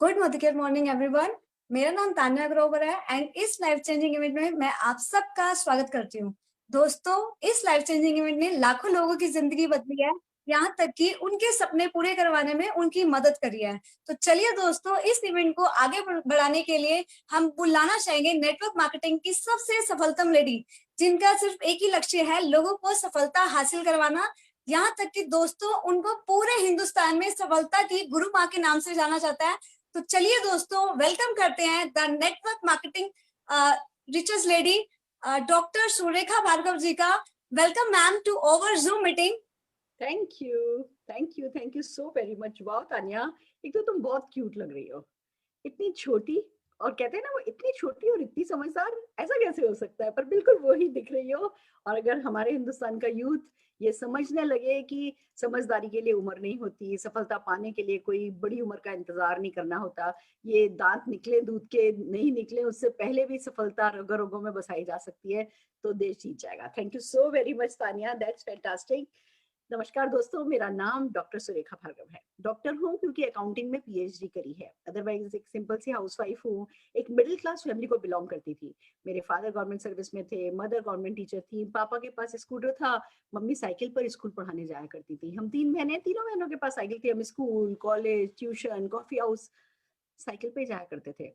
Good morning everyone. मेरा नाम तान्या ग्रोवर है एंड इस लाइफ चेंजिंग इवेंट में मैं आप सबका स्वागत करती हूँ। दोस्तों, इस लाइफ चेंजिंग इवेंट ने लाखों लोगों की जिंदगी बदली है, यहाँ तक कि उनके सपने पूरे करवाने में उनकी मदद करी है। तो चलिए दोस्तों, इस इवेंट को आगे बढ़ाने के लिए हम बुलाना चाहेंगे नेटवर्क मार्केटिंग की सबसे सफलतम लेडी, जिनका सिर्फ एक ही लक्ष्य है, लोगों को सफलता हासिल करवाना। यहाँ तक कि दोस्तों, उनको पूरे हिंदुस्तान में सफलता की गुरु माँ के नाम से जाना जाता है। तो चलिए दोस्तों, वेलकम करते हैं the network marketing richest lady doctor Surekha Bhargav ji का। Welcome ma'am to over Zoom meeting. Thank you so very much. वाह तान्या, एक तो तुम बहुत क्यूट लग रही हो, इतनी छोटी, और कहते हैं ना वो इतनी छोटी और इतनी समझदार, ऐसा कैसे हो सकता है? पर बिल्कुल वो ही दिख रही हो। और अगर हमारे हिंदुस्तान का यूथ ये समझने लगे कि समझदारी के लिए उम्र नहीं होती, सफलता पाने के लिए कोई बड़ी उम्र का इंतजार नहीं करना होता, ये दांत निकले दूध के नहीं निकले उससे पहले भी सफलता रगों रगों में बसाई जा सकती है, तो देश जीत जाएगा। Thank you so very much Tanya, that's fantastic. नमस्कार दोस्तों, मेरा नाम डॉक्टर सुरेखा भार्गव है। डॉक्टर हूँ क्योंकि अकाउंटिंग में पीएचडी करी है, अदरवाइज एक सिंपल सी हाउसवाइफ हूँ। एक मिडिल क्लास फैमिली को बिलोंग करती थी। मेरे फादर गवर्नमेंट सर्विस में थे, मदर गवर्नमेंट टीचर थी, पापा के पास स्कूटर था, मम्मी साइकिल पर स्कूल पढ़ाने जाया करती थी। हम तीन बहनें, तीनों बहनों के पास साइकिल थी। हम school, college, tuition, coffee house cycle पे जाया करते थे।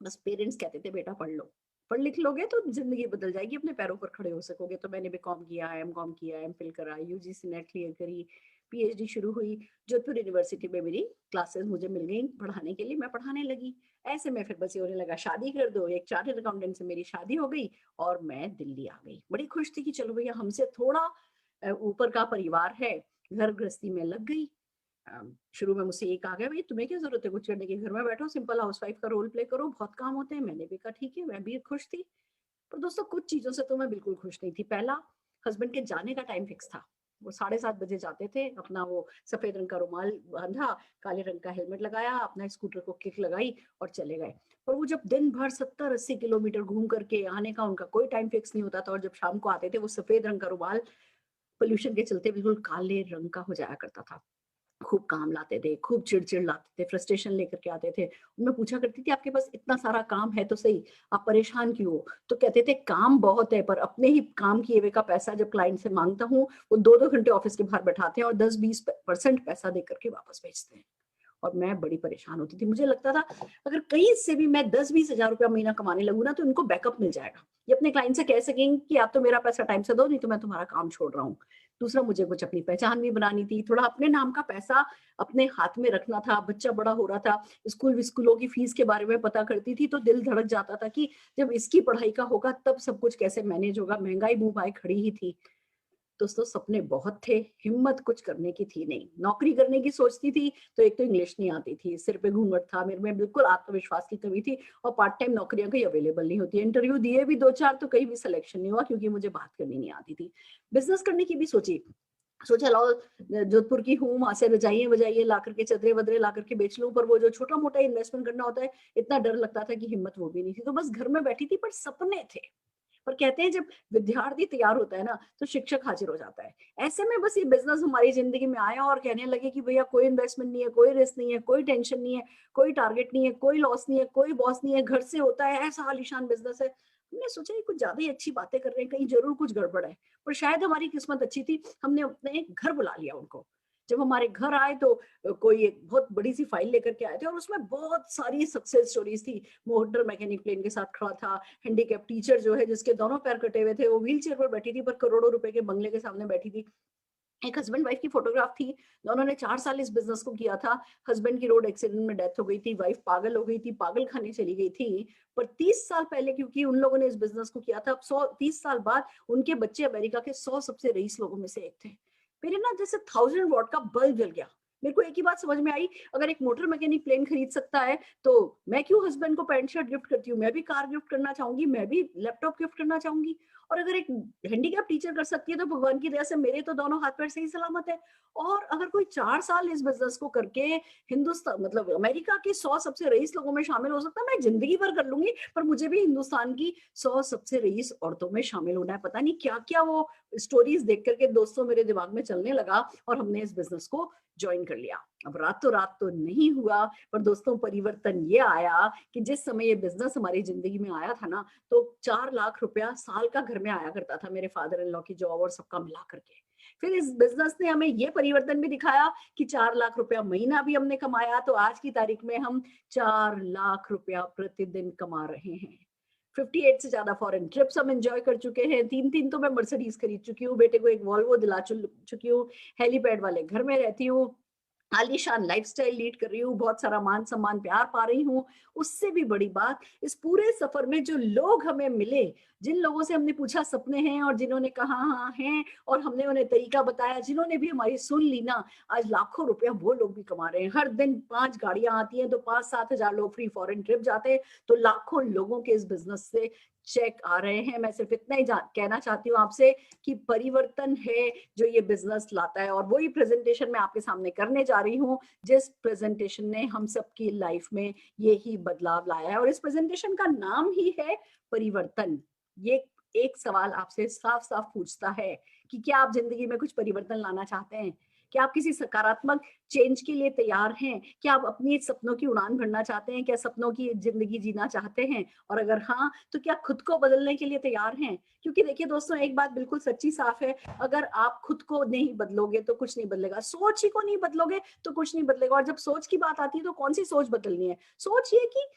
बस पेरेंट्स कहते थे बेटा पढ़ लो, पढ़ लिख लोगे तो जिंदगी बदल जाएगी, अपने पैरों पर खड़े हो सकोगे। तो मैंने बीकॉम किया, एमकॉम किया, एमफिल करा, यूजीसी नेट क्लियर करी, पीएचडी शुरू हुई। जोधपुर यूनिवर्सिटी में मेरी क्लासेस मुझे मिल गई पढ़ाने के लिए, मैं पढ़ाने लगी। ऐसे में फिर बस ये होने लगा शादी कर दो। एक चार्टर्ड अकाउंटेंट से मेरी शादी हो गई और मैं दिल्ली आ गई। बड़ी खुश थी कि चलो भैया हमसे थोड़ा ऊपर का परिवार है, घर गृहस्थी में लग गई। शुरू में मुझसे एक आ गया, भाई तुम्हें क्या जरूरत है कुछ करने की, घर में बैठो सिंपल हाउसवाइफ का रोल प्ले करो, बहुत काम होते हैं। मैंने भी कहा ठीक है, मैं भी खुश थी। पर दोस्तों कुछ चीजों से तो मैं बिल्कुल खुश नहीं थी। पहला, हस्बैंड के जाने का टाइम फिक्स था। वो 7:30 बजे जाते थे, अपना वो सफेद रंग का रुमाल बांधा, काले रंग का हेलमेट लगाया, अपना स्कूटर को किक लगाई और चले गए। और वो जब दिन भर 70-80 किलोमीटर घूम करके आने का उनका कोई टाइम फिक्स नहीं होता था। और जब शाम को आते थे, वो सफेद रंग का रुमाल पोल्यूशन के चलते बिल्कुल काले रंग का हो जाया करता था। खूब काम लाते थे, खूब चिड़चिड़ लाते थे, फ्रस्ट्रेशन लेकर के आते थे। मैं पूछा करती थी आपके पास इतना सारा काम है तो सही, आप परेशान क्यों हो? तो कहते थे काम बहुत है, पर अपने ही काम किए हुए का पैसा जब क्लाइंट से मांगता हूँ, वो 2-2 घंटे ऑफिस के बाहर बैठाते हैं और 10-20% पैसा दे करके वापस भेजते हैं। और मैं बड़ी परेशान होती थी। मुझे लगता था अगर कहीं से भी मैं 10-20 हजार रुपया महीना कमाने लगूँ ना, तो इनको बैकअप मिल जाएगा। ये अपने क्लाइंट से कह सकेंगे कि आप तो मेरा पैसा टाइम से दो, नहीं तो मैं तुम्हारा काम छोड़ रहा हूँ। दूसरा, मुझे कुछ अपनी पहचान भी बनानी थी, थोड़ा अपने नाम का पैसा अपने हाथ में रखना था। बच्चा बड़ा हो रहा था, स्कूलों की फीस के बारे में पता करती थी तो दिल धड़क जाता था कि जब इसकी पढ़ाई का होगा तब सब कुछ कैसे मैनेज होगा। महंगाई मुंह भाई खड़ी ही थी। दोस्तों सपने बहुत थे, हिम्मत कुछ करने की थी नहीं। नौकरी करने की सोचती थी तो एक तो इंग्लिश नहीं आती थी, सिर पे घूंघट था, मेरे में बिल्कुल आत्मविश्वास की कमी थी, और पार्ट टाइम नौकरियां कहीं अवेलेबल नहीं होती। इंटरव्यू दिए भी 2-4 तो कहीं भी सिलेक्शन नहीं हुआ, क्योंकि मुझे बात करनी नहीं आती थी। बिजनेस करने की भी सोचा लाओ, जोधपुर की हूँ, वहां से रजाइयां बजाइए ला करके, चदरे वदरे ला करके बेच लूं। पर वो जो छोटा मोटा इन्वेस्टमेंट करना होता है, इतना डर लगता था कि हिम्मत वो भी नहीं थी। तो बस घर में बैठी थी, पर सपने थे। पर कहते हैं जब विद्यार्थी तैयार होता है ना, तो शिक्षक हाजिर हो जाता है। ऐसे में बस ये बिजनेस हमारी जिंदगी में आया और कहने लगे कि भैया कोई इन्वेस्टमेंट नहीं है, कोई रिस्क नहीं है, कोई टेंशन नहीं है, कोई टारगेट नहीं है, कोई लॉस नहीं है, कोई बॉस नहीं है, घर से होता है, ऐसा आलीशान बिजनेस है। हमने सोचा ये कुछ ज्यादा ही अच्छी बातें कर रहे हैं, कहीं जरूर कुछ गड़बड़ है। पर शायद हमारी किस्मत अच्छी थी, हमने अपने घर बुला लिया उनको। जब हमारे घर आए तो कोई एक बहुत बड़ी सी फाइल लेकर के आए थे, और उसमें बहुत सारी सक्सेस स्टोरीज थी। मोटर मैकेनिक प्लेन के साथ खड़ा था, हैंडीकैप टीचर जो है जिसके दोनों पैर कटे हुए थे, वो व्हील चेयर पर बैठी थी, पर करोड़ों रुपए के बंगले के सामने बैठी थी। एक हस्बैंड वाइफ की फोटोग्राफ थी। दोनों ने 4 साल इस बिजनेस को किया था। हस्बैंड की रोड एक्सीडेंट में डेथ हो गई थी, वाइफ पागल हो गई थी, पागल खाने चली गई थी। पर 30 साल पहले, क्योंकि उन लोगों ने इस बिजनेस को किया था, अब 30 साल बाद उनके बच्चे अमेरिका के 100 सबसे रईस लोगों में से एक थे। मेरे ना जैसे 1000 वॉट का बल्ब जल गया। मेरे को एक ही बात समझ में आई, अगर एक मोटर मैकेनिक प्लेन खरीद सकता है, तो मैं क्यों हस्बैंड को पैंट शर्ट गिफ्ट करती हूँ? मैं भी कार गिफ्ट करना चाहूंगी, मैं भी लैपटॉप गिफ्ट करना चाहूंगी। और अगर एक हैंडीकैप टीचर कर सकती है, तो भगवान की दया से मेरे तो दोनों हाथ पैर सही सलामत है। और अगर कोई 4 साल इस बिजनेस को करके हिंदुस्तान मतलब अमेरिका के 100 सबसे रईस लोगों में शामिल हो सकता है, मैं जिंदगी भर कर लूंगी। पर मुझे भी हिंदुस्तान की 100 सबसे रईस औरतों में शामिल होना है। पता नहीं क्या क्या वो स्टोरीज देख करके दोस्तों मेरे दिमाग में चलने लगा, और हमने इस बिजनेस को ज्वाइन कर लिया। अब रातों रात तो नहीं हुआ, पर दोस्तों परिवर्तन ये आया कि जिस समय ये बिजनेस हमारी जिंदगी में आया था ना, तो 4 लाख रुपया साल का घर में आया करता था, मेरे फादर इन लॉ की जॉब और सबका मिला करके। फिर इस बिजनेस ने हमें ये परिवर्तन भी दिखाया कि 4 लाख रुपया महीना भी हमने कमाया, तो आज की तारीख में हम 4 लाख रुपया प्रतिदिन कमा रहे हैं। 58 से ज्यादा फॉरेन ट्रिप्स हम एंजॉय कर चुके हैं। 3-3 तो मैं मर्सिडीज खरीद चुकी हूँ, बेटे को एक वॉल्वो दिला चुकी हूँ, हेलीपैड वाले घर में रहती हूँ, आलीशान लाइफस्टाइल लीड कर रही हूँ, बहुत सारा मान सम्मान प्यार पा रही हूँ। उससे भी बड़ी बात, इस पूरे सफर में जो लोग हमें मिले, जिन लोगों से हमने पूछा सपने हैं और जिन्होंने कहा हाँ हैं, और हमने उन्हें तरीका बताया, जिन्होंने भी हमारी सुन ली ना, आज लाखों रुपया वो लोग भी कमा रहे हैं। हर दिन 5 गाड़ियां आती हैं तो 5-7 हजार लोग फ्री फॉरेन ट्रिप जाते हैं, तो लाखों लोगों के इस बिजनेस से चेक आ रहे हैं। मैं सिर्फ इतना ही कहना चाहती हूँ आपसे कि परिवर्तन है जो ये बिजनेस लाता है, और वही प्रेजेंटेशन मैं आपके सामने करने जा रही हूँ, जिस प्रेजेंटेशन ने हम सबकी लाइफ में यही बदलाव लाया है। और इस प्रेजेंटेशन का नाम ही है परिवर्तन। ये एक सवाल आपसे साफ साफ पूछता है कि क्या आप जिंदगी में कुछ परिवर्तन लाना चाहते हैं? क्या आप किसी सकारात्मक चेंज के लिए तैयार हैं? क्या आप अपनी सपनों की उड़ान भरना चाहते हैं? क्या सपनों की जिंदगी जीना चाहते हैं? और अगर हाँ, तो क्या खुद को बदलने के लिए तैयार हैं? क्योंकि देखिए दोस्तों, एक बात बिल्कुल सच्ची साफ है, अगर आप खुद को नहीं बदलोगे तो कुछ नहीं बदलेगा। सोच ही को नहीं बदलोगे तो कुछ नहीं बदलेगा। और जब सोच की बात आती है तो कौन सी सोच बदलनी है? सोच ये कि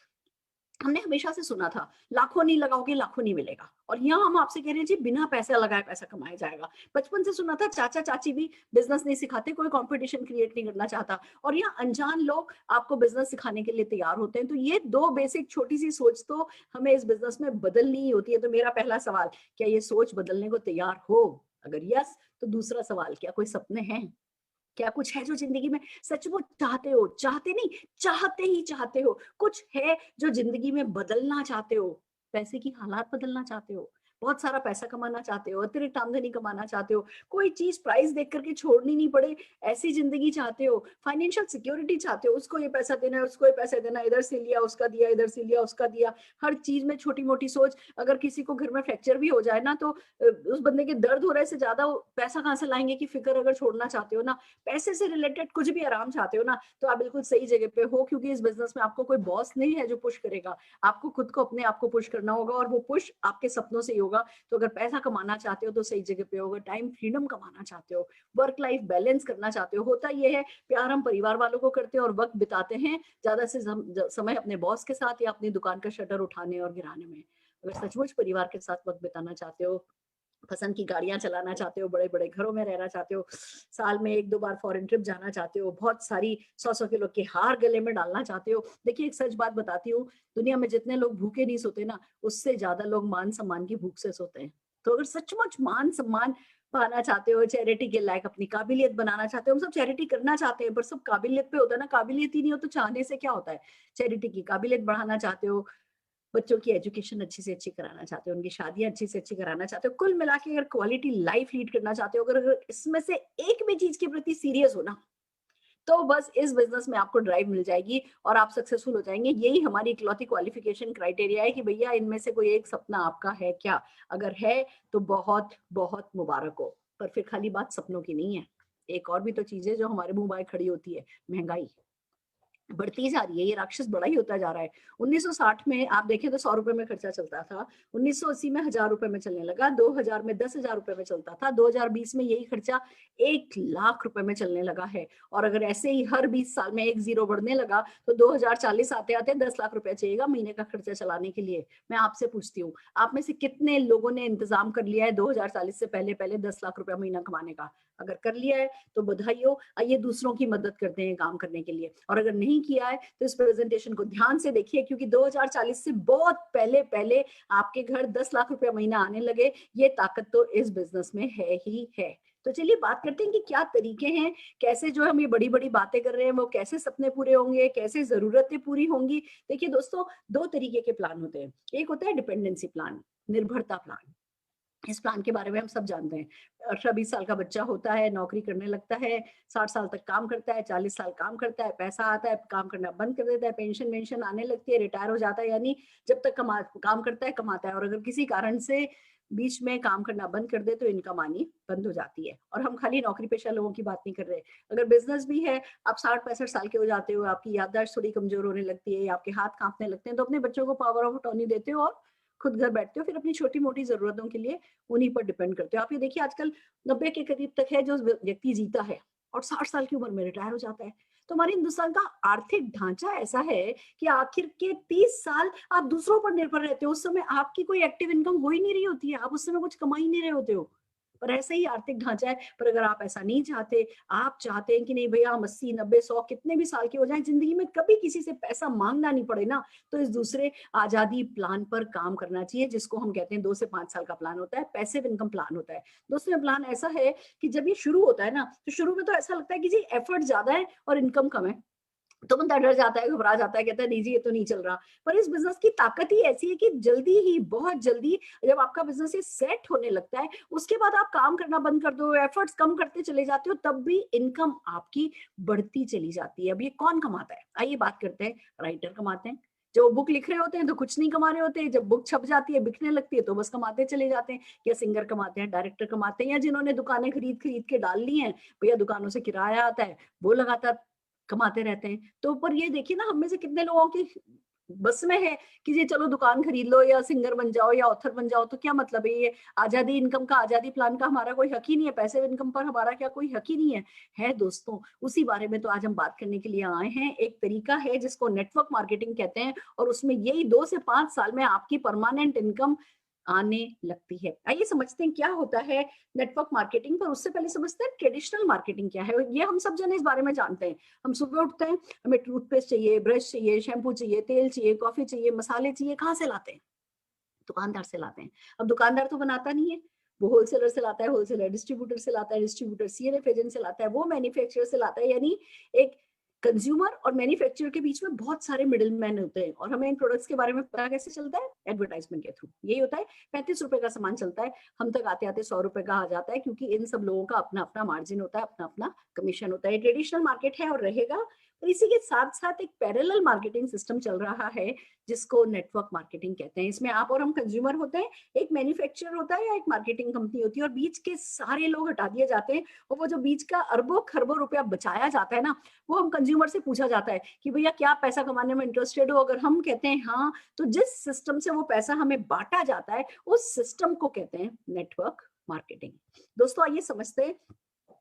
हमने हमेशा से सुना था, लाखों नहीं लगाओगे लाखों नहीं मिलेगा, और यहाँ हम आपसे कह रहे हैं जी बिना पैसा लगाए पैसा कमाया जाएगा। बचपन से सुना था, चाचा चाची भी बिजनेस नहीं सिखाते, कोई कंपटीशन क्रिएट नहीं करना चाहता, और यहाँ अनजान लोग आपको बिजनेस सिखाने के लिए तैयार होते हैं। तो ये 2 बेसिक छोटी सी सोच तो हमें इस बिजनेस में बदलनी ही होती है। तो मेरा पहला सवाल, क्या ये सोच बदलने को तैयार हो? अगर यस, तो दूसरा सवाल, क्या कोई सपने हैं? क्या कुछ है जो जिंदगी में सचमुच चाहते हो? चाहते नहीं, चाहते ही चाहते हो। कुछ है जो जिंदगी में बदलना चाहते हो। पैसे की हालात बदलना चाहते हो, बहुत सारा पैसा कमाना चाहते हो, अतिरिक्त आमदनी कमाना चाहते हो, कोई चीज प्राइस देख करके छोड़नी नहीं पड़े, ऐसी जिंदगी चाहते हो, फाइनेंशियल सिक्योरिटी चाहते हो, उसको ये पैसा देना है, उसको ये पैसा देना, इधर से लिया उसका दिया, इधर से लिया उसका दिया। हर चीज में छोटी मोटी सोच। अगर किसी को घर में फ्रैक्चर भी हो जाए ना, तो उस बंदे के दर्द हो रहे से ज्यादा पैसा कहाँ से लाएंगे की फिक्र अगर छोड़ना चाहते हो ना, पैसे से रिलेटेड कुछ भी आराम चाहते हो ना, तो आप बिल्कुल सही जगह पे हो। क्योंकि इस बिजनेस में आपको कोई बॉस नहीं है जो पुश करेगा, आपको खुद को अपने आप को पुश करना होगा, और वो पुश आपके सपनों से ही होगा। तो अगर पैसा कमाना चाहते हो तो सही जगह पे होगा, टाइम फ्रीडम कमाना चाहते हो, वर्क लाइफ बैलेंस करना चाहते हो, होता ये है प्यार हम परिवार वालों को करते हैं और वक्त बिताते हैं ज्यादा से समय अपने बॉस के साथ या अपनी दुकान का शटर उठाने और गिराने में। अगर सचमुच परिवार के साथ वक्त बिताना चाहते हो, पसंद की गाड़ियां चलाना चाहते हो, बड़े बड़े घरों में रहना चाहते हो, साल में 1-2 बार फॉरेन ट्रिप जाना चाहते हो, बहुत सारी 100-100 किलो के हार गले में डालना चाहते हो। देखिए एक सच बात बताती हूँ, दुनिया में जितने लोग भूखे नहीं सोते ना, उससे ज्यादा लोग मान सम्मान की भूख से सोते हैं। तो अगर सचमुच मान सम्मान पाना चाहते हो, चैरिटी के लायक अपनी काबिलियत बनाना चाहते हो, हम सब चैरिटी करना चाहते हैं, पर सब काबिलियत पे होता है ना, काबिलियत ही नहीं हो तो चाहने से क्या होता है। चैरिटी की काबिलियत बढ़ाना चाहते हो, बच्चों की एजुकेशन अच्छी से अच्छी कराना चाहते हो, उनकी शादियां अच्छी से अच्छी कराना चाहते हो, कुल मिला के अगर क्वालिटी लाइफ लीड करना चाहते हो, अगर इसमें से एक भी चीज के प्रति सीरियस हो ना, तो बस इस बिजनेस में आपको ड्राइव मिल जाएगी और आप सक्सेसफुल हो जाएंगे। यही हमारी इकलौती क्वालिफिकेशन क्राइटेरिया है कि भैया इनमें से कोई एक सपना आपका है क्या? अगर है तो बहुत बहुत मुबारक हो। पर फिर खाली बात सपनों की नहीं है, एक और भी तो चीज है जो हमारे मुंह बाय खड़ी होती है, महंगाई बढ़ती जा रही है, ये राक्षस बड़ा ही होता जा रहा है। 1960 में आप देखें तो 100 रुपए में खर्चा चलता था, 1980 में 1000 रुपए में चलने लगा, 2000 में 10,000 रुपए में चलता था, 2020 में यही खर्चा 1 लाख रुपए में चलने लगा है। और अगर ऐसे ही हर 20 साल में एक जीरो बढ़ने लगा तो 2040 आते आते 10 लाख रुपए चाहिएगा महीने का खर्चा चलाने के लिए। मैं आपसे पूछती हूँ, आप में से कितने लोगों ने इंतजाम कर लिया है 2040 से पहले पहले 10 लाख रुपया महीना कमाने का? अगर कर लिया है तो बधाई हो, आइए दूसरों की मदद करते हैं काम करने के लिए। और अगर नहीं किया है तो इस प्रेजेंटेशन को ध्यान से देखिए, क्योंकि 2040 से बहुत पहले पहले आपके घर 10 लाख रुपया महीना आने लगे। ये ताकत तो इस बिजनेस में है ही है। तो चलिए बात करते हैं कि क्या तरीके हैं, कैसे जो हम ये बड़ी बड़ी बातें कर रहे हैं वो कैसे सपने पूरे होंगे, कैसे जरूरतें पूरी होंगी। देखिए दोस्तों, 2 तरीके के प्लान होते हैं। एक होता है डिपेंडेंसी प्लान, निर्भरता प्लान। इस प्लान के बारे में हम सब जानते हैं। 18-20 साल का बच्चा होता है, नौकरी करने लगता है, 60 साल तक काम करता है, 40 साल काम करता है, पैसा आता है, काम करना बंद कर देता है, पेंशन वेंशन आने लगती है, रिटायर हो जाता है। यानी जब तक काम करता है, कमाता है। और अगर किसी कारण से बीच में काम करना बंद कर दे तो इनकम आनी बंद हो जाती है। और हम खाली नौकरी पेशा लोगों की बात नहीं कर रहे। अगर बिजनेस भी है, आप 60-65 साल के हो जाते हो, आपकी याददाश्त थोड़ी कमजोर होने लगती है या आपके हाथ कांपने लगते हैं, तो अपने बच्चों को पावर ऑफ अटॉर्नी देते हो और खुद घर बैठते हो, फिर अपनी छोटी मोटी जरूरतों के लिए उन्हीं पर डिपेंड करते हो। आप ये देखिए आजकल 90 के करीब तक है जो व्यक्ति जीता है और 60 साल की उम्र में रिटायर हो जाता है। तो हमारे हिंदुस्तान का आर्थिक ढांचा ऐसा है कि आखिर के 30 साल आप दूसरों पर निर्भर रहते हो। उस समय आपकी कोई एक्टिव इनकम हो ही नहीं रही होती है, आप उस समय कुछ कमा ही नहीं रहे होते हो। पर ऐसा ही आर्थिक ढांचा है। पर अगर आप ऐसा नहीं चाहते, आप चाहते हैं कि नहीं भैया हम 80, 90, 100 कितने भी साल के हो जाएं, जिंदगी में कभी किसी से पैसा मांगना नहीं पड़े ना, तो इस दूसरे आजादी प्लान पर काम करना चाहिए, जिसको हम कहते हैं 2 से 5 साल का प्लान होता है, पैसिव इनकम प्लान होता है। दोस्तों प्लान ऐसा है कि जब ये शुरू होता है ना, तो शुरू में तो ऐसा लगता है कि जी एफर्ट ज्यादा है और इनकम कम है, तो बंदा डर जाता है, घबरा जाता है, कहता है नहीं जी ये तो नहीं चल रहा। पर इस बिजनेस की ताकत ही ऐसी है कि जल्दी ही, बहुत जल्दी जब आपका बिजनेस ये सेट होने लगता है, उसके बाद आप काम करना बंद कर दो, एफर्ट्स कम करते चले जाते हो, तब भी इनकम आपकी बढ़ती चली जाती है। अब ये कौन कमाता है? आइए बात करते हैं। राइटर कमाते हैं, जो बुक लिख रहे होते हैं तो कुछ नहीं कमा रहे होते, जब बुक छप जाती है, बिकने लगती है, तो बस कमाते चले जाते हैं। या सिंगर कमाते हैं, डायरेक्टर कमाते हैं, या जिन्होंने दुकानें खरीद खरीद के डाल ली हैं, भैया दुकानों से किराया आता है, वो लगातार कमाते रहते हैं। तो पर ये देखिए ना, हम में से कितने लोगों की बस में है कि जी चलो दुकान खरीद लो या सिंगर बन जाओ या ऑथर बन जाओ, तो क्या मतलब है? ये आजादी इनकम का, आजादी प्लान का हमारा कोई हक ही नहीं है, पैसिव इनकम पर हमारा क्या कोई हक ही नहीं है? है दोस्तों, उसी बारे में तो आज हम बात करने के लिए आए हैं। एक तरीका है जिसको नेटवर्क मार्केटिंग कहते हैं, और उसमें यही 2 से 5 साल में आपकी परमानेंट इनकम आने लगती है। आइए समझते हैं क्या होता है नेटवर्क मार्केटिंग। पर उससे पहले समझते हैं ट्रेडिशनल मार्केटिंग क्या है। ये हम सब जने इस बारे में जानते हैं। हम सुबह उठते हैं, हमें टूथपेस्ट चाहिए, ब्रश चाहिए, शैम्पू चाहिए, तेल चाहिए, कॉफी चाहिए, मसाले चाहिए, कहाँ से लाते हैं? दुकानदार से लाते हैं। अब दुकानदार तो बनाता नहीं है, वो होलसेलर से लाता है, होलसेलर डिस्ट्रीब्यूटर से लाता है, डिस्ट्रीब्यूटर सीएनएफ एजेंट से लाता है, वो मैन्युफैक्चरर से लाता है। यानी एक कंज्यूमर और मैन्युफैक्चरर के बीच में बहुत सारे मिडिल मैन होते हैं। और हमें इन प्रोडक्ट्स के बारे में पता कैसे चलता है? एडवर्टाइजमेंट के थ्रू। यही होता है। 35 रुपए का सामान चलता है, हम तक आते आते 100 रुपए का आ जाता है, क्योंकि इन सब लोगों का अपना अपना मार्जिन होता है, अपना अपना कमीशन होता है। ट्रेडिशनल मार्केट है और रहेगा। और इसी के साथ साथ एक पैरेलल मार्केटिंग सिस्टम चल रहा है, जिसको नेटवर्क मार्केटिंग कहते हैं। इसमें आप और हम कंज्यूमर होते हैं, एक मैन्युफैक्चरर होता है या एक मार्केटिंग कंपनी होती है, और बीच के सारे लोग हटा दिए जाते हैं। और वो जो बीच का अरबों खरबों रुपया बचाया जाता है ना, वो हम कंज्यूमर से पूछा जाता है कि भैया क्या आप पैसा कमाने में इंटरेस्टेड हो? अगर हम कहते हैं हाँ, तो जिस सिस्टम से वो पैसा हमें बांटा जाता है, उस सिस्टम को कहते हैं नेटवर्क मार्केटिंग। दोस्तों आइए समझते हैं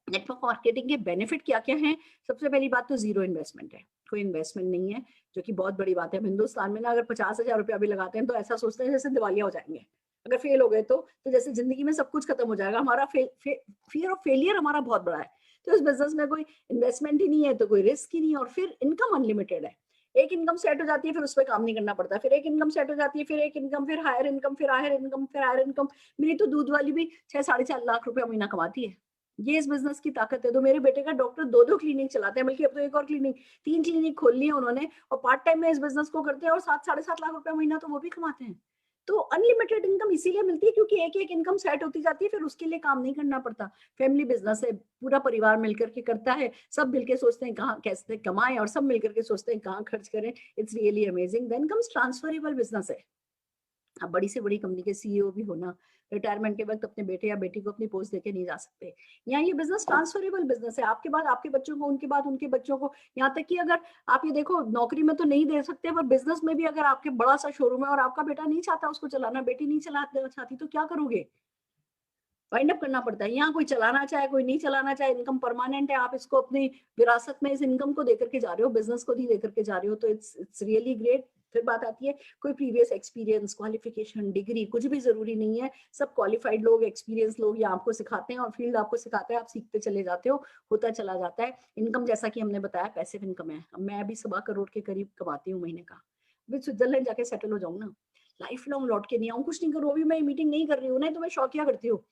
नेटवर्क मार्केटिंग के बेनिफिट क्या क्या हैं। सबसे पहली बात तो जीरो इन्वेस्टमेंट है, कोई इन्वेस्टमेंट नहीं है, जो कि बहुत बड़ी बात है। हम हिंदुस्तान में ना अगर 50,000 रुपया भी लगाते हैं तो ऐसा सोचते हैं जैसे दिवालिया हो जाएंगे। अगर फेल हो गए तो जैसे जिंदगी में सब कुछ खत्म हो जाएगा। हमारा फियर ऑफ फेलियर हमारा बहुत बड़ा है। तो इस बिजनेस में कोई इन्वेस्टमेंट ही नहीं है, तो कोई रिस्क ही नहीं है, और फिर इनकम अनलिमिटेड है। एक इनकम सेट हो जाती है, फिर उस पर काम नहीं करना पड़ता। फिर एक इनकम सेट हो जाती है, फिर एक इनकम, फिर हायर इनकम, फिर हायर इनकम, फिर हायर इनकम। मेरी तो दूध वाली भी 6-4.5 लाख रुपया महीना कमाती है। ये इस बिजनेस की ताकत है। तो मेरे बेटे का डॉक्टर 2-2 क्लिनिक चलाते हैं, बल्कि अब तो एक और क्लिनिक, 3 क्लिनिक खोल ली है उन्होंने, और पार्ट टाइम में इस बिजनेस को करते हैं, और 7-7.5 लाख रुपया महीना तो वो भी कमाते हैं। तो अनलिमिटेड इनकम इसीलिए मिलती है क्योंकि एक एक इनकम सेट होती जाती है, फिर उसके लिए काम नहीं करना पड़ता। फैमिली बिजनेस है, पूरा परिवार मिलकर के करता है, सब मिलकर सोचते हैं कहाँ कैसे कमाएं, और सब मिलकर के सोचते हैं कहाँ खर्च करें। It's really amazing. Then comes transferable business है। आप बड़ी से बड़ी कंपनी के सीईओ भी होना, रिटायरमेंट के वक्त अपने बेटे या बेटी को अपनी पोस्ट देके नहीं जा सकते। यहाँ ये बिजनेस ट्रांसफरेबल बिजनेस है, आपके बाद आपके बच्चों को, उनके बाद उनके बच्चों को। यहाँ तक कि अगर आप ये देखो, नौकरी में तो नहीं दे सकते, पर बिजनेस में भी अगर आपके बड़ा सा शोरूम है और आपका बेटा नहीं चाहता उसको चलाना, बेटी नहीं चलाना चाहती, तो क्या करोगे? वाइंड अप करना पड़ता है। यहाँ कोई चलाना चाहे, कोई नहीं चलाना चाहे, इनकम परमानेंट है। आप इसको अपनी विरासत में इस इनकम को देकर के जा रहे हो, बिजनेस को नहीं देकर के जा रहे हो, तो इट्स रियली ग्रेट। फिर बात आती है, कोई प्रीवियस एक्सपीरियंस, क्वालिफिकेशन, डिग्री कुछ भी जरूरी नहीं है। सब क्वालिफाइड लोग, एक्सपीरियंस लोग यहाँ आपको सिखाते हैं, और फील्ड आपको सिखाता है, आप सीखते चले जाते हो, होता चला जाता है। इनकम जैसा कि हमने बताया पैसिव इनकम है। अब मैं अभी 1.25 करोड़ के करीब कमाती हूँ महीने का। अभी स्विट्जरलैंड जाके सेटल हो जाऊँ ना, लाइफ लॉन्ग लौट के नहीं आऊँ, कुछ नहीं करूँ, अभी मैं मीटिंग नहीं कर रही हूँ ना, तो मैं शौकिया करती हूँ।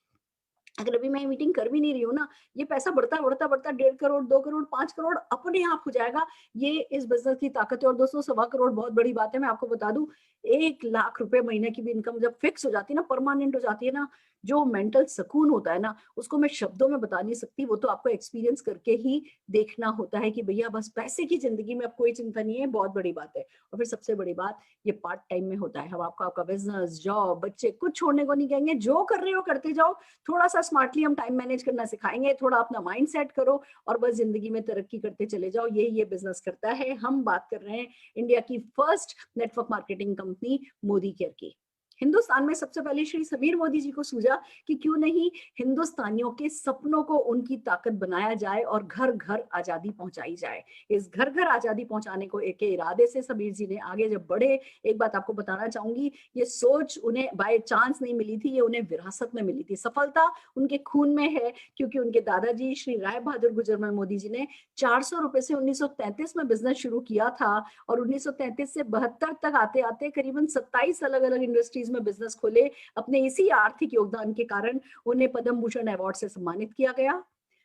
अगर अभी मैं मीटिंग कर भी नहीं रही हूँ ना, ये पैसा बढ़ता बढ़ता बढ़ता 1.5 करोड़, 2 करोड़, 5 करोड़ अपने आप हो जाएगा। ये इस बिजनेस की ताकत है। और दोस्तों, 1.25 करोड़ बहुत बड़ी बात है। मैं आपको बता दूं, 1 लाख रुपए महीने की भी इनकम जब फिक्स हो जाती है ना, परमानेंट हो जाती है ना, जो मेंटल सुकून होता है ना, उसको मैं शब्दों में बता नहीं सकती। वो तो आपको एक्सपीरियंस करके ही देखना होता है कि भैया बस पैसे की जिंदगी में अब कोई चिंता नहीं है, बहुत बड़ी बात है। और फिर सबसे बड़ी बात, ये पार्ट टाइम में होता है। हम आपको आपका बिजनेस, जॉब, बच्चे कुछ छोड़ने को नहीं कहेंगे। जो कर रहे हो करते जाओ, थोड़ा सा स्मार्टली हम टाइम मैनेज करना सिखाएंगे, थोड़ा अपना माइंड सेट करो और बस जिंदगी में तरक्की करते चले जाओ। ये बिजनेस करता है। हम बात कर रहे हैं इंडिया की first network marketing company Modi care की। हिंदुस्तान में सबसे पहले श्री समीर मोदी जी को सूझा कि क्यों नहीं हिंदुस्तानियों के सपनों को उनकी ताकत बनाया जाए और घर घर आजादी पहुंचाई जाए। इस घर घर आजादी पहुंचाने को एक इरादे से समीर जी ने आगे जब बढ़े, एक बात आपको बताना चाहूंगी, ये सोच उन्हें बाय चांस नहीं मिली थी, ये उन्हें विरासत में मिली थी। सफलता उनके खून में है, क्योंकि उनके दादाजी श्री राय बहादुर गुजरमल मोदी जी ने 400 रुपए से 1933 में बिजनेस शुरू किया था और 1933 से 72 तक आते आते करीबन 27 अलग अलग इंडस्ट्रीज में बिजनेस खोले। अपने इसी आर्थिक योगदान के कारण उन्हें पद्म भूषण अवार्ड से सम्मानित किया गया।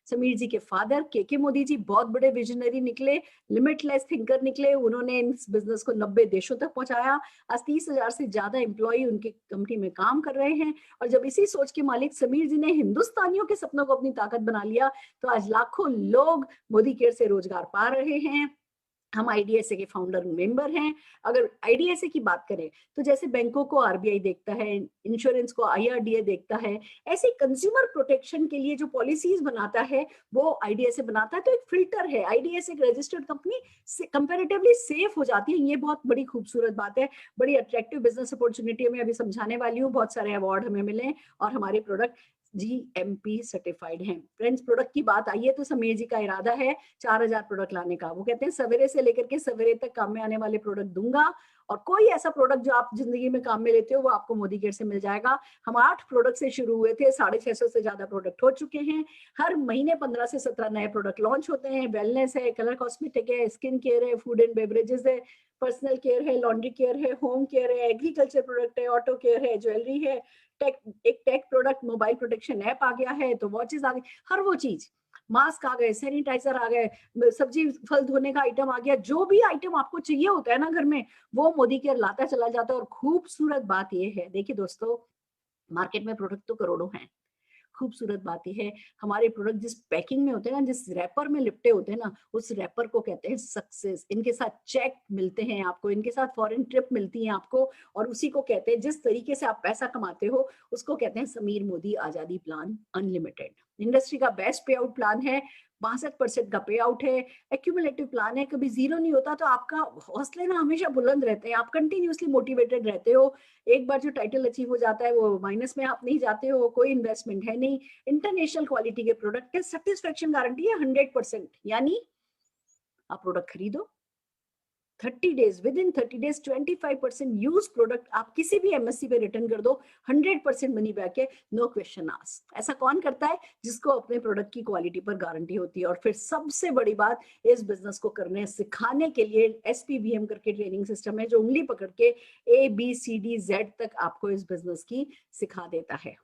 समीर जी के फादर के मोदी जी बहुत बड़े विजनरी निकले, लिमिटलेस थिंकर निकले। उन्होंने इस बिजनेस को 90 देशों तक पहुंचाया। आज 30,000 से ज्यादा एम्प्लॉय उनकी कंपनी में काम कर रहे हैं। और जब इसी सोच के मालिक समीर जी ने हिंदुस्तानियों के सपनों को अपनी ताकत बना लिया, तो आज लाखों लोग मोदी केयर से रोजगार पा रहे हैं। हम आईडीएसए के फाउंडर मेंबर हैं। अगर आईडीएसए की बात करें, तो जैसे बैंकों को आरबीआई देखता है, इंश्योरेंस को आईआरडीए देखता है, ऐसे कंज्यूमर प्रोटेक्शन के लिए जो पॉलिसीज बनाता है वो आईडीएसए बनाता है। तो एक फिल्टर है। आईडीएसए एक रजिस्टर्ड कंपनी कंपैरेटिवली सेफ हो जाती है। ये बहुत बड़ी खूबसूरत बात है, बड़ी अट्रैक्टिव बिजनेस अपॉर्चुनिटी में अभी समझाने वाली हूँ। बहुत सारे अवार्ड हमें मिले और हमारे प्रोडक्ट जीएमपी सर्टिफाइड हैं। फ्रेंड्स, प्रोडक्ट की बात आई है तो समीर जी का इरादा है 4,000 प्रोडक्ट लाने का। वो कहते हैं सवेरे से लेकर के सवेरे तक काम में आने वाले प्रोडक्ट दूंगा, और कोई ऐसा प्रोडक्ट जो आप जिंदगी में काम में लेते हो वो आपको मोदी केयर से मिल जाएगा। हम 8 प्रोडक्ट से शुरू हुए थे, 650 से ज्यादा प्रोडक्ट हो चुके हैं। हर महीने 15 से 17 नए प्रोडक्ट लॉन्च होते हैं। वेलनेस है, कलर कॉस्मेटिक है, स्किन केयर है, फूड एंड बेवरेजेस है, पर्सनल केयर है, लॉन्ड्री केयर है, होम केयर है, एग्रीकल्चर प्रोडक्ट है, ऑटो केयर है, ज्वेलरी है, tech product, mobile protection app आ गया है, तो वॉचेस आ गई, हर वो चीज, मास्क आ गए, सैनिटाइजर आ गए, सब्जी फल धोने का आइटम आ गया। जो भी आइटम आपको चाहिए होता है ना घर में, वो मोदी केयर लाता चला जाता है। और खूबसूरत बात ये है, देखिए दोस्तों, मार्केट में प्रोडक्ट तो करोड़ों हैं। खूबसूरत बात यह है, हमारे प्रोडक्ट जिस पैकिंग में होते हैं ना, जिस रैपर में लिपटे होते हैं ना, उस रैपर को कहते हैं सक्सेस। इनके साथ चेक मिलते हैं आपको, इनके साथ फॉरेन ट्रिप मिलती है आपको, और उसी को कहते हैं, जिस तरीके से आप पैसा कमाते हो उसको कहते हैं समीर मोदी आजादी प्लान अनलिमिटेड। इंडस्ट्री का बेस्ट पे आउट प्लान है, 62% का पे आउट है, एक्यूमुलेटिव प्लान है, कभी जीरो नहीं होता। तो आपका हौसले ना हमेशा बुलंद रहते हैं, आप कंटिन्यूसली मोटिवेटेड रहते हो। एक बार जो टाइटल अचीव हो जाता है वो माइनस में आप नहीं जाते हो, कोई इन्वेस्टमेंट है नहीं, इंटरनेशनल क्वालिटी के प्रोडक्ट है, सेटिस्फेक्शन गारंटी है 100%। यानी आप प्रोडक्ट खरीदो, 30 days, with in 30 days 25% use product आप किसी भी एमएससी पे रिटर्न कर दो, 100% मनी बैक है, नो क्वेश्चन आस्क। ऐसा कौन करता है? जिसको अपने प्रोडक्ट की क्वालिटी पर गारंटी होती है। और फिर सबसे बड़ी बात, इस बिजनेस को करने सिखाने के लिए एसपीवीएम करके ट्रेनिंग सिस्टम है, जो उंगली पकड़ के ABCD Z तक आपको इस बिजनेस की सिखा देता है।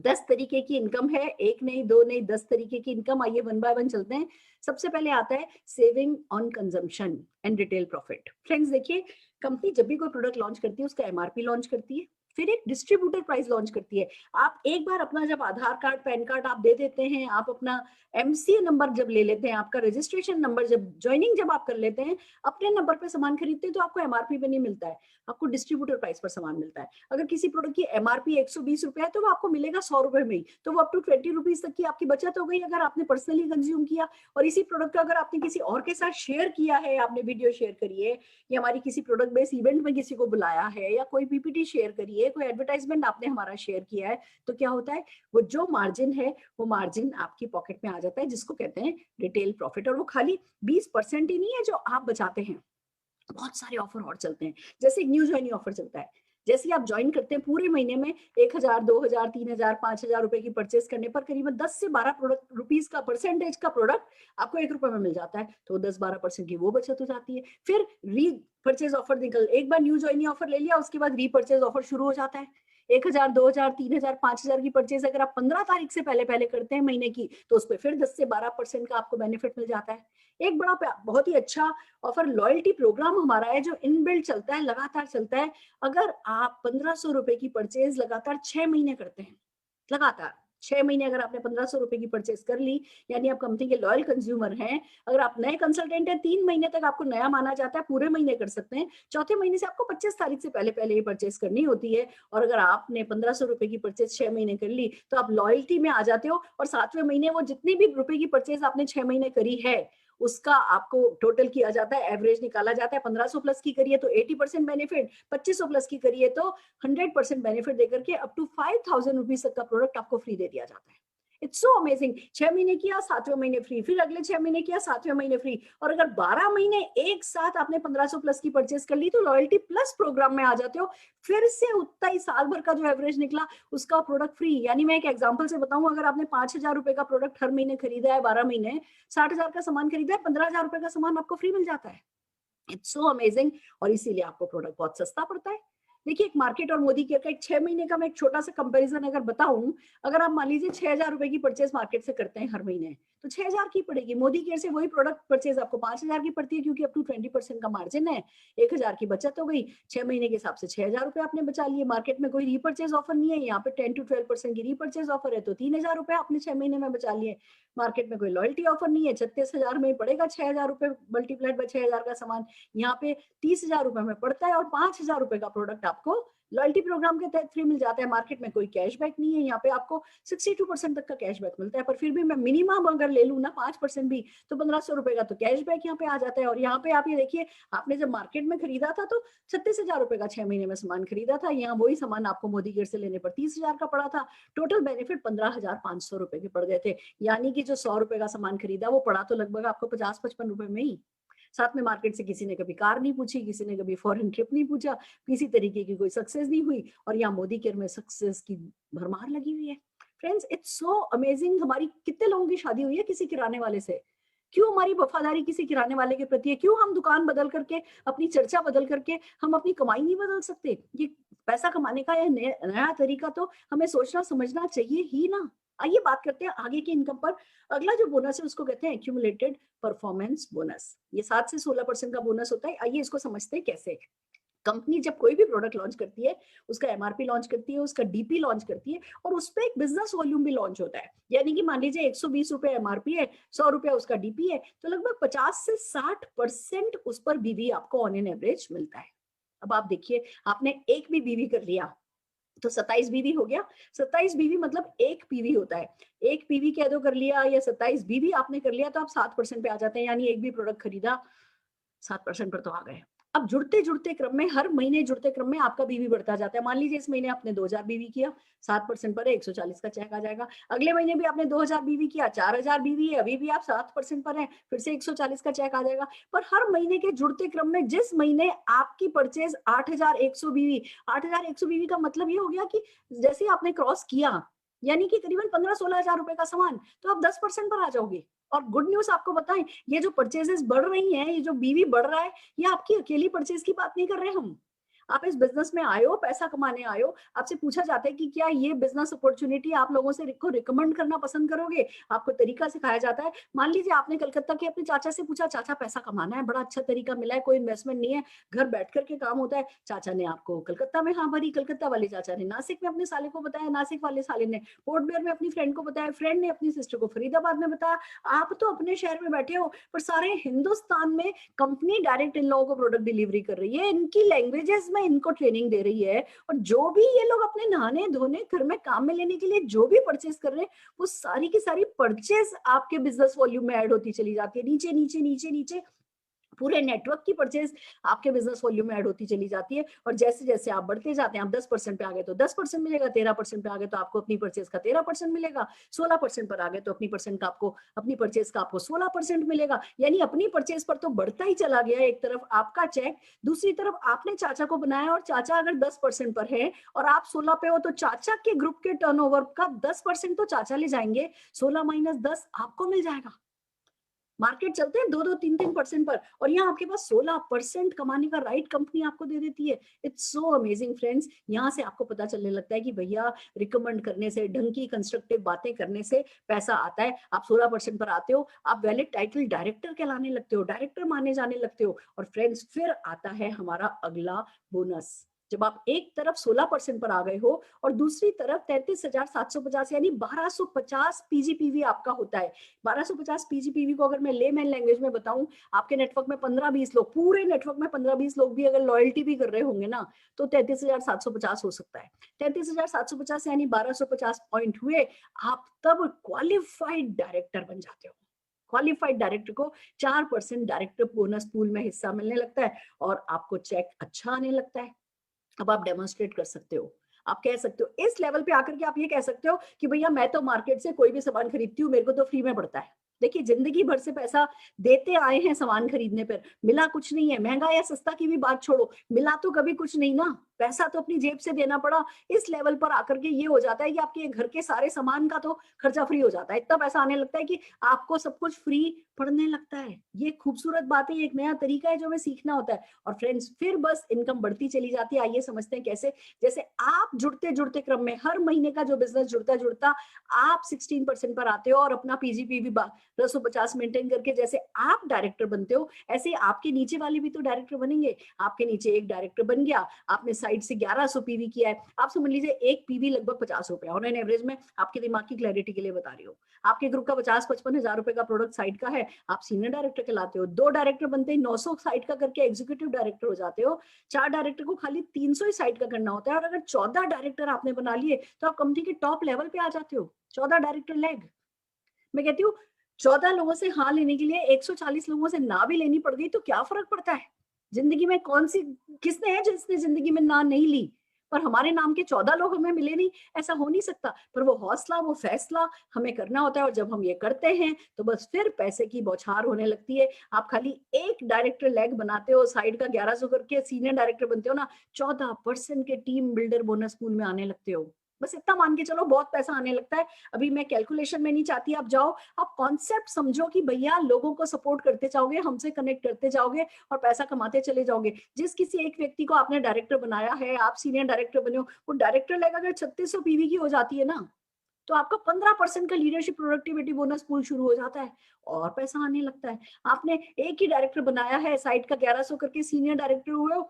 10 तरीके की इनकम है, एक नहीं, दो नहीं, 10 तरीके की इनकम। आइए वन बाय वन चलते हैं। सबसे पहले आता है saving on consumption and retail profit. Friends देखिए, कंपनी जब भी कोई प्रोडक्ट लॉन्च करती है उसका एमआरपी लॉन्च करती है, फिर एक डिस्ट्रीब्यूटर प्राइस लॉन्च करती है। आप एक बार अपना जब आधार कार्ड, पैन कार्ड आप दे देते हैं, आप अपना एमसीए नंबर जब ले लेते हैं, आपका रजिस्ट्रेशन नंबर, जब ज्वाइनिंग जब आप कर लेते हैं, अपने नंबर पे सामान खरीदते हैं, तो आपको एमआरपी पे नहीं मिलता है, आपको डिस्ट्रीब्यूटर प्राइस पर सामान मिलता है। अगर किसी प्रोडक्ट की एमआरपी 120 रुपए है, तो वो आपको मिलेगा 100 रुपए में ही, तो वो अप टू 20 रुपीज तक की आपकी बचत हो गई अगर आपने पर्सनली कंज्यूम किया। और इसी प्रोडक्ट का अगर आपने किसी और के साथ शेयर किया है, आपने वीडियो शेयर करी है, या हमारी किसी प्रोडक्ट बेस्ड इवेंट में किसी को बुलाया है, या कोई पीपीटी शेयर करी है, कोई एडवर्टाइजमेंट आपने हमारा शेयर किया है, तो क्या होता है, वो जो मार्जिन है वो मार्जिन आपकी पॉकेट में आ जाता है, जिसको कहते हैं रिटेल प्रॉफिट। और वो खाली 20% ही नहीं है जो आप बचाते हैं, बहुत सारे ऑफर और चलते हैं। जैसे एक न्यू ज्वाइनिंग ऑफर चलता है, जैसे आप ज्वाइन करते हैं, पूरे महीने में 1,000, 2,000, 3,000, 5,000 रुपए की परचेस करने पर करीबन 10 से 12 प्रोडक्ट रुपीज का परसेंटेज का प्रोडक्ट आपको 1 रुपए में मिल जाता है, तो 10-12% की वो बचत हो जाती है। फिर री परचेज ऑफर निकल, एक बार न्यू ज्वाइनिंग ऑफर ले लिया, उसके बाद रीपर्चेज ऑफर शुरू हो जाता है। 1000, 2000, 3000, 5000 की परचेज अगर आप 15 तारीख से पहले पहले करते हैं महीने की, तो उस पर फिर 10 से 12% का आपको बेनिफिट मिल जाता है। एक बड़ा बहुत ही अच्छा ऑफर लॉयल्टी प्रोग्राम हमारा है जो इनबिल्ट चलता है, लगातार चलता है। अगर आप 1500 रुपए की परचेज लगातार 6 महीने करते हैं, लगातार 6 महीने अगर आपने 1500 रुपए की परचेज कर ली, यानी आप कंपनी के लॉयल कंज्यूमर हैं। अगर आप नए कंसल्टेंट हैं, 3 महीने तक आपको नया माना जाता है, पूरे महीने कर सकते हैं। चौथे महीने से आपको 25 तारीख से पहले पहले ये परचेज करनी होती है। और अगर आपने 1500 रुपए की परचेज 6 महीने कर ली, तो आप लॉयल्टी में आ जाते हो और 7वें महीने वो जितनी भी रुपए की परचेज आपने 6 महीने करी है, उसका आपको टोटल किया जाता है, एवरेज निकाला जाता है। 1500 प्लस की करिए तो 80% बेनिफिट, 2500 प्लस की करिए तो 100% बेनिफिट देकर के अप टू 5000 रुपीज तक का प्रोडक्ट आपको फ्री दे दिया जाता है। It's so amazing. 6 महीने किया, 7वें महीने फ्री, फिर अगले 6 महीने किया, 7वें महीने फ्री। और अगर 12 महीने एक साथ आपने 1500 प्लस की परचेज कर ली, तो लॉयल्टी प्लस प्रोग्राम में आ जाते हो। फिर से उतना ही साल भर का जो एवरेज निकला उसका प्रोडक्ट फ्री। यानी मैं एक एग्जांपल से बताऊं, अगर आपने 5000 रुपए का प्रोडक्ट हर महीने खरीदा है, 12 महीने 60,000 का सामान खरीदा है, 15,000 रुपए का सामान आपको फ्री मिल जाता है। It's so amazing. और इसीलिए आपको प्रोडक्ट बहुत सस्ता पड़ता है। देखिए, एक मार्केट और मोदी केयर का एक 6 महीने का मैं एक छोटा सा कंपैरिजन अगर बताऊं, अगर आप मान लीजिए 6000 रुपए की परचेज मार्केट से करते हैं हर महीने, तो 6000 की पड़ेगी। मोदी केयर से वही प्रोडक्ट परचेज आपको 5000 की पड़ती है, क्योंकि अप टू 20% का मार्जिन है। 1000 की बचत हो गई, 6 महीने के हिसाब से 6000 रुपए आपने बचा लिए। मार्केट में कोई रीपर्चेज ऑफर नहीं है, यहाँ पे 10 to 12% की रीपर्चेज ऑफर है, तो 3000 रुपए आपने 6 महीने में बचा लिए। मार्केट में कोई लॉयल्टी ऑफर नहीं है, 36,000 में पड़ेगा 6000 रुपए मल्टीप्लाइड बाय 6000 का सामान, यहाँ पे 30,000 रुपए में पड़ता है और 5,000 रुपए का प्रोडक्ट आपको लॉयल्टी प्रोग्राम के तहत फ्री मिल जाता है। मार्केट में कोई कैशबैक नहीं है, यहाँ पे आपको 62% तक का कैशबैक मिलता है। पर फिर भी मैं मिनिमम अगर ले लूँ ना 5% भी, तो 1500 रुपए का तो कैशबैक यहाँ पे आ जाता है। और यहाँ पे आप ये देखिए, आपने जब मार्केट में खरीदा था तो 36,000 रुपए का 6 महीने में सामान खरीदा था, यहाँ वही सामान आपको मोदी केयर से लेने पर 30,000 का पड़ा था। टोटल बेनिफिट 15,500 रुपए के पड़ गए थे। यानी कि जो 100 रुपए का सामान खरीदा वो पड़ा तो लगभग आपको 50-55 रुपए में ही। साथ में मार्केट से किसी ने कभी कार नहीं पूछी, किसी ने कभी फॉरेन ट्रिप नहीं पूछा, किसी तरीके की कोई सक्सेस नहीं हुई, और यहाँ मोदी केयर में सक्सेस की भरमार लगी हुई है। Friends, it's so amazing. हमारी कितने लोगों की शादी हुई है किसी किराने वाले से? क्यों हमारी वफादारी किसी किराने वाले के प्रति है? क्यों हम दुकान बदल करके, अपनी चर्चा बदल करके हम अपनी कमाई नहीं बदल सकते? ये पैसा कमाने का यह नया तरीका तो हमें सोचना समझना चाहिए ही ना। आइए बात करते हैं आगे की इनकम पर। अगला जो बोनस है उसको कहते हैं एक्यूमुलेटेड परफॉर्मेंस बोनस। ये 7 से 16% का बोनस होता है। आइए इसको समझते हैं कैसे। कंपनी जब कोई भी प्रोडक्ट लॉन्च करती है, उसका एमआरपी लॉन्च करती है, उसका डीपी लॉन्च करती है, और उस पर एक बिजनेस वॉल्यूम भी लॉन्च होता है। यानी कि मान लीजिए 120 रुपए एमआरपी है, 100 रुपया उसका डीपी है, तो लगभग 50 से 60% उस पर बीवी आपको ऑन एन एवरेज मिलता है। अब आप देखिए, आपने एक भी बीवी कर लिया तो 27 बीवी हो गया। 27 बीवी मतलब एक पीवी होता है। एक पीवी कह दो कर लिया, या 27 बीवी आपने कर लिया, तो आप 7% पे आ जाते हैं। यानी एक भी प्रोडक्ट खरीदा, 7% पर तो आ गए। अब जुड़ते जुड़ते क्रम में, हर महीने जुड़ते क्रम में आपका बीवी बढ़ता जाता है। मान लीजिए इस महीने आपने 2000 बीवी किया, 7% पर है, 140 का चेक आ जाएगा। अगले महीने भी आपने 2000 बीवी किया, 4000 बीवी है, अभी भी आप 7% पर है, फिर से 140 का चेक आ जाएगा। पर हर महीने के जुड़ते क्रम में, जिस महीने आपकी परचेज 8100 बीवी, 8100 बीवी का मतलब ये हो गया कि जैसे ही आपने क्रॉस किया, यानी कि करीबन 15-16 हजार रुपए का सामान, तो आप 10% पर आ जाओगे। और गुड न्यूज आपको बताएं, ये जो परचेजेस बढ़ रही हैं, ये जो बीवी बढ़ रहा है, ये आपकी अकेली परचेज की बात नहीं कर रहे हम। आप इस बिजनेस में आए हो, पैसा कमाने आए हो, आपसे पूछा जाता है कि क्या ये बिजनेस अपॉर्चुनिटी आप लोगों से को रिकमेंड करना पसंद करोगे? आपको तरीका सिखाया जाता है। मान लीजिए आपने कलकत्ता के अपने चाचा से पूछा, चाचा पैसा कमाना है, बड़ा अच्छा तरीका मिला है, कोई इन्वेस्टमेंट नहीं है, घर बैठ करके काम होता है। चाचा ने आपको कलकत्ता में हाँ भरी, कलकत्ता वाले चाचा ने नासिक में अपने साले को बताया, नासिक वाले साले ने पोर्ट ब्लेयर में अपनी फ्रेंड को बताया, फ्रेंड ने अपनी सिस्टर को फरीदाबाद में बताया। आप तो अपने शहर में बैठे हो, पर सारे हिंदुस्तान में कंपनी डायरेक्ट इन लोगों को प्रोडक्ट डिलीवरी कर रही है, इनकी लैंग्वेजेस में इनको ट्रेनिंग दे रही है, और जो भी ये लोग अपने नहाने धोने घर में काम में लेने के लिए जो भी परचेज कर रहे हैं, वो सारी की सारी परचेज आपके बिजनेस वॉल्यूम में ऐड होती चली जाती है। नीचे नीचे नीचे नीचे पूरे नेटवर्क की परचेज आपके बिजनेस वॉल्यूम में ऐड होती चली जाती है। और जैसे जैसे आप बढ़ते जाते हैं, आप 10% पे आ गए तो 10% मिलेगा, 13% पे आ गए तो आपको अपनी परचेज का 13% मिलेगा, 16% पर आ गए तो अपनी परचेज का आपको 16% मिलेगा। यानी अपनी परचेज पर तो बढ़ता ही चला गया। एक तरफ आपका चेक, दूसरी तरफ आपने चाचा को बनाया, और चाचा अगर 10% पर है और आप 16 पे हो, तो चाचा के ग्रुप के टर्नओवर का 10% तो चाचा ले जाएंगे, 16 - 10 आपको मिल जाएगा। मार्केट चलते हैं 2-2 3-3% पर, और यहाँ आपके पास 16% कमाने का राइट कंपनी आपको दे देती है। It's so amazing friends. यहाँ से आपको पता चलने लगता है कि भैया रिकमेंड करने से, ढंग की कंस्ट्रक्टिव बातें करने से पैसा आता है। आप 16% पर आते हो, आप वैलिड टाइटल डायरेक्टर कहलाने लगते हो, डायरेक्टर माने जाने लगते हो। और फ्रेंड्स फिर आता है हमारा अगला बोनस। जब आप एक तरफ 16% पर आ गए हो और दूसरी तरफ 33,750 यानी 1250 पीजीपीवी आपका होता है। 1250 पीजीपीवी को अगर मैं लेमैन लैंग्वेज में बताऊं, आपके नेटवर्क में 15-20 लोग, पूरे नेटवर्क में 15-20 लोग भी अगर लॉयल्टी भी कर रहे होंगे ना, तो 33,750 हो सकता है। 33,750 यानी 1250 पॉइंट हुए, आप तब क्वालिफाइड डायरेक्टर बन जाते हो। क्वालिफाइड डायरेक्टर को 4% डायरेक्टर बोनस पूल में हिस्सा मिलने लगता है और आपको चेक अच्छा आने लगता है। अब आप डेमोन्स्ट्रेट कर सकते हो, आप कह सकते हो इस लेवल पे आकर के, आप ये कह सकते हो कि भैया मैं तो मार्केट से कोई भी सामान खरीदती हूँ, मेरे को तो फ्री में पड़ता है। देखिए, जिंदगी भर से पैसा देते आए हैं सामान खरीदने पर, मिला कुछ नहीं है। महंगा या सस्ता की भी बात छोड़ो, मिला तो कभी कुछ नहीं ना, पैसा तो अपनी जेब से देना पड़ा। इस लेवल पर आकर के ये हो जाता है कि आपके घर के सारे सामान का तो खर्चा फ्री हो जाता है। इतना पैसा आने लगता है कि आपको सब कुछ फ्री पड़ने लगता है। ये खूबसूरत बात है, एक नया तरीका है जो हमें सीखना होता है। और फ्रेंड्स फिर बस इनकम बढ़ती चली जाती है। आइए समझते हैं कैसे। जैसे आप जुड़ते जुड़ते क्रम में हर महीने का जो बिजनेस जुड़ता जुड़ता आप 16% पर आते हो और अपना पीजीपीवी 1250 मेंटेन करके जैसे आप डायरेक्टर बनते हो, ऐसे आपके नीचे वाले भी तो डायरेक्टर बनेंगे। आपके नीचे एक डायरेक्टर बन गया, आपने साइड से 1100 पीवी किया है। आप समझ लीजिए एक पीवी लगभग 50 रुपए, और एन एवरेज में आपके दिमाग की क्लैरिटी के लिए बता रही हूँ। आपके ग्रुप का 50-55 हजार रुपए का प्रोडक्ट साइड का है, आप सीनियर डायरेक्टर कहलाते हो। 2 डायरेक्टर बनते ही 900 साइड का करके एग्जीक्यूटिव डायरेक्टर हो जाते हो। 4 डायरेक्टर को खाली 300 ही साइड का करना होता है, और अगर 14 डायरेक्टर आपने बना लिए तो आप कंपनी के टॉप लेवल पे आ जाते हो। 14 डायरेक्टर लेग, मैं कहती हूँ 14 लोगों से हाँ लेने के लिए 140 लोगों से ना भी लेनी पड़ गई तो क्या फर्क पड़ता है? जिंदगी में कौन सी, किसने है जिसने जिंदगी में ना नहीं ली? पर हमारे नाम के 14 लोग हमें मिले नहीं, ऐसा हो नहीं सकता। पर वो हौसला, वो फैसला हमें करना होता है, और जब हम ये करते हैं तो बस फिर पैसे की बौछार होने लगती है। आप खाली एक डायरेक्टर लेग बनाते हो, साइड का 1100 करके सीनियर डायरेक्टर बनते हो ना, 14% के टीम बिल्डर बोनस पूल में आने लगते हो। बस इतना मान के चलो, बहुत पैसा आने लगता है। अभी मैं कैलकुलेशन में नहीं चाहती आप जाओ, आप कॉन्सेप्ट समझो कि भैया लोगों को सपोर्ट करते जाओगे, हमसे कनेक्ट करते जाओगे और पैसा कमाते चले जाओगे। जिस किसी एक व्यक्ति को आपने डायरेक्टर बनाया है, आप सीनियर डायरेक्टर बने हो, वो डायरेक्टर लेग अगर 3600 पीवी की हो जाती है ना, तो आपका 15% का लीडरशिप प्रोडक्टिविटी बोनस पूल शुरू हो जाता है और पैसा आने लगता है। आपने एक ही डायरेक्टर बनाया है, साइड का 1100 करके सीनियर डायरेक्टर हुए हो,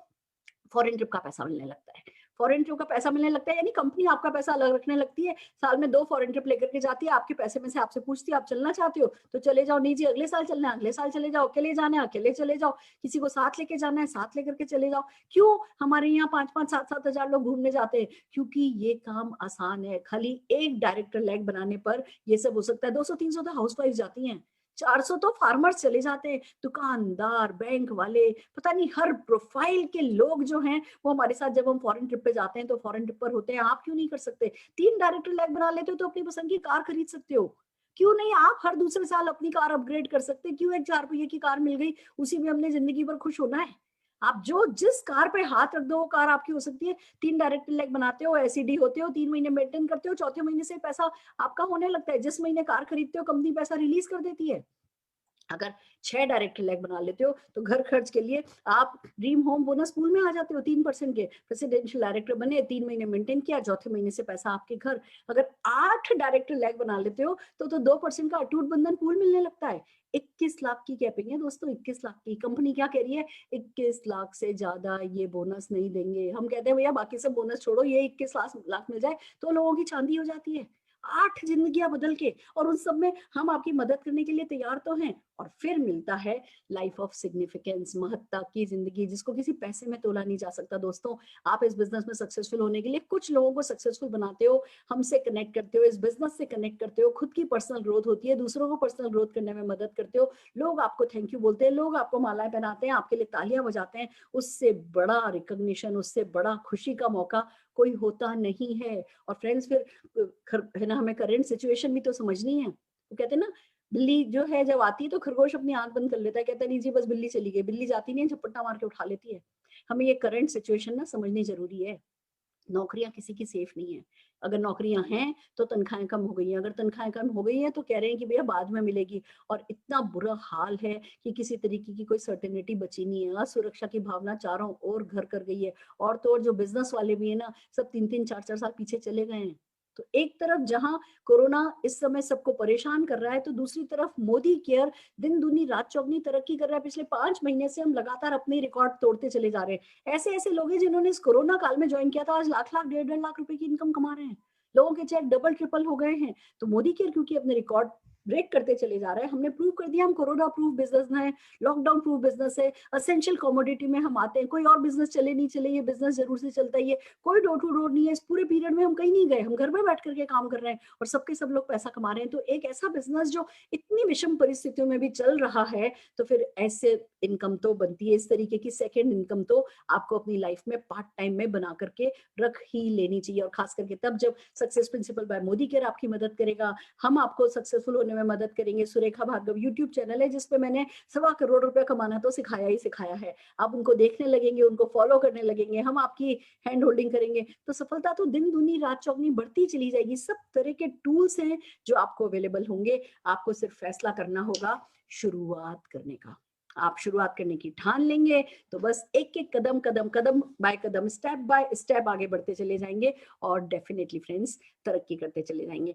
फॉरेन ट्रिप का पैसा मिलने लगता है। फॉरेन ट्रिप का पैसा मिलने लगता है यानी कंपनी आपका पैसा अलग रखने लगती है। साल में 2 फॉरेन ट्रिप लेकर के जाती है, आपके पैसे में से आपसे पूछती है आप चलना चाहते हो तो चले जाओ, नहीं जी अगले साल चलना है अगले साल चले जाओ, अकेले जाना है अकेले चले जाओ, किसी को साथ लेके जाना है साथ लेकर के चले जाओ। क्यों हमारे यहाँ 5-5 7-7 हजार लोग घूमने जाते हैं? क्योंकि ये काम आसान है। खाली एक डायरेक्टर लेग बनाने पर ये सब हो सकता है। 200-300 तो हाउसवाइफ जाती हैं, 400 तो फार्मर्स चले जाते हैं, दुकानदार, बैंक वाले, पता नहीं हर प्रोफाइल के लोग जो हैं वो हमारे साथ जब हम फॉरेन ट्रिप पे जाते हैं तो फॉरेन ट्रिप पर होते हैं। आप क्यों नहीं कर सकते? 3 डायरेक्टर लेग बना लेते हो तो अपनी पसंद की कार खरीद सकते हो। क्यों नहीं आप हर दूसरे साल अपनी कार अपग्रेड कर सकते? क्यों एक 4 पहिए की कार मिल गई उसी में हमने जिंदगी भर खुश होना है? आप जो जिस कार पे हाथ रख दो वो कार आपकी हो सकती है। 3 डायरेक्टर लेग बनाते हो, एसईडी होते हो, 3 महीने मेंटेन करते हो, चौथे महीने से पैसा आपका होने लगता है। जिस महीने कार खरीदते हो कंपनी पैसा रिलीज कर देती है। अगर 6 डायरेक्टर लेग बना लेते हो तो घर खर्च के लिए आप ड्रीम होम बोनस पूल में आ जाते हो। 3% के प्रेसिडेंशियल डायरेक्टर बने, 3 महीने मेंटेन किया, चौथे महीने से पैसा आपके घर। अगर 8 डायरेक्टर लेग बना लेते हो तो 2% का अटूट बंधन पूल मिलने लगता है। 21 लाख की कैपिंग है दोस्तों, 21 लाख की। कंपनी क्या कह रही है? 21 लाख से ज्यादा ये बोनस नहीं देंगे। हम कहते हैं भैया बाकी सब बोनस छोड़ो, ये 21 लाख मिल जाए तो लोगों की चांदी हो जाती है। 8 जिंदगियां बदल के, और उन सब में हम आपकी मदद करने के लिए तैयार तो हैं। और फिर मिलता है लाइफ ऑफ सिग्निफिकेंस, महत्ता की जिंदगी, जिसको किसी पैसे में तोला नहीं जा सकता। दोस्तों आप इस बिजनेस में सक्सेसफुल होने के लिए कुछ लोगों को सक्सेसफुल बनाते हो, हमसे कनेक्ट करते हो, इस बिजनेस से कनेक्ट करते हो, खुद की पर्सनल ग्रोथ होती है, दूसरों को पर्सनल ग्रोथ करने में मदद करते हो। लोग आपको थैंक यू बोलते हैं, लोग आपको मालाएं पहनाते हैं, आपके लिए तालियां बजाते हैं। उससे बड़ा रिकॉग्निशन, उससे बड़ा खुशी का मौका कोई होता नहीं है। और फ्रेंड्स फिर है ना, हमें करंट सिचुएशन भी तो समझनी है। वो कहते हैं ना, बिल्ली जो है जब आती है तो खरगोश अपनी आंख बंद कर लेता है, कहता है नहीं जी बस बिल्ली चली गई। बिल्ली जाती नहीं है, झपट्टा मार के उठा लेती है। हमें ये करंट सिचुएशन ना समझनी जरूरी है। नौकरियां किसी की सेफ नहीं है। अगर नौकरियां हैं तो तनख्वाहें कम हो गई हैं, अगर तनख्वाहें कम हो गई हैं तो कह रहे हैं कि भैया बाद में मिलेगी। और इतना बुरा हाल है कि किसी तरीके की कोई सर्टेनिटी बची नहीं है, असुरक्षा की भावना चारों ओर घर कर गई है। और तो और जो बिजनेस वाले भी है ना, सब 3-3 4-4 साल पीछे चले गए हैं। तो एक तरफ जहां कोरोना इस समय सबको परेशान कर रहा है, तो दूसरी तरफ मोदी केयर दिन दूनी रात चौगनी तरक्की कर रहा है। पिछले 5 महीने से हम लगातार अपने रिकॉर्ड तोड़ते चले जा रहे हैं। ऐसे-ऐसे लोग हैं जिन्होंने इस कोरोना काल में जॉइन किया था, आज लाख-लाख, डेढ़-डेढ़ लाख रुपए की इनकम कमा रहे हैं। लोगों के चेक डबल ट्रिपल हो गए हैं। तो मोदी केयर क्योंकि अपने रिकॉर्ड ब्रेक करते चले जा रहे हैं, हमने प्रूव कर दिया हम कोरोना प्रूफ बिज़नेस है, लॉकडाउन प्रूफ बिज़नेस है, एसेंशियल कमोडिटी में हम आते हैं। कोई और बिज़नेस चले नहीं चले, ये बिज़नेस ज़रूर से चलता ही है। कोई डोर टू डोर नहीं है, इस पूरे पीरियड में हम कहीं नहीं गए, हम घर में बैठ कर के काम कर रहे हैं और सबके सब लोग पैसा कमा रहे हैं। तो एक ऐसा बिज़नेस जो इतनी विषम परिस्थितियों में भी चल रहा है, तो फिर ऐसे इनकम तो बनती है। इस तरीके की सेकंड इनकम तो आपको अपनी लाइफ में पार्ट टाइम में बना करके रख ही लेनी चाहिए। और खास करके तब जब success principal bye Modi care आपकी मदद करेगा, हम आपको सक्सेसफुल होने में मदद करेंगे। सुरेखा भार्गव यूट्यूब चैनल है जिसपे मैंने 1.25 करोड़ रुपया कमाना तो सिखाया ही सिखाया है। आप उनको देखने लगेंगे, उनको फॉलो करने लगेंगे, हम आपकी हैंड होल्डिंग करेंगे, तो सफलता तो दिन दूनी रात चौगनी बढ़ती चली जाएगी। सब तरह के टूल्स हैं जो आपको अवेलेबल होंगे। आपको सिर्फ फैसला करना होगा शुरुआत करने का। आप शुरुआत करने की ठान लेंगे तो बस एक-एक कदम, कदम, कदम बाय कदम, स्टेप बाय स्टेप आगे बढ़ते चले जाएंगे और डेफिनिटली फ्रेंड्स तरक्की करते चले जाएंगे।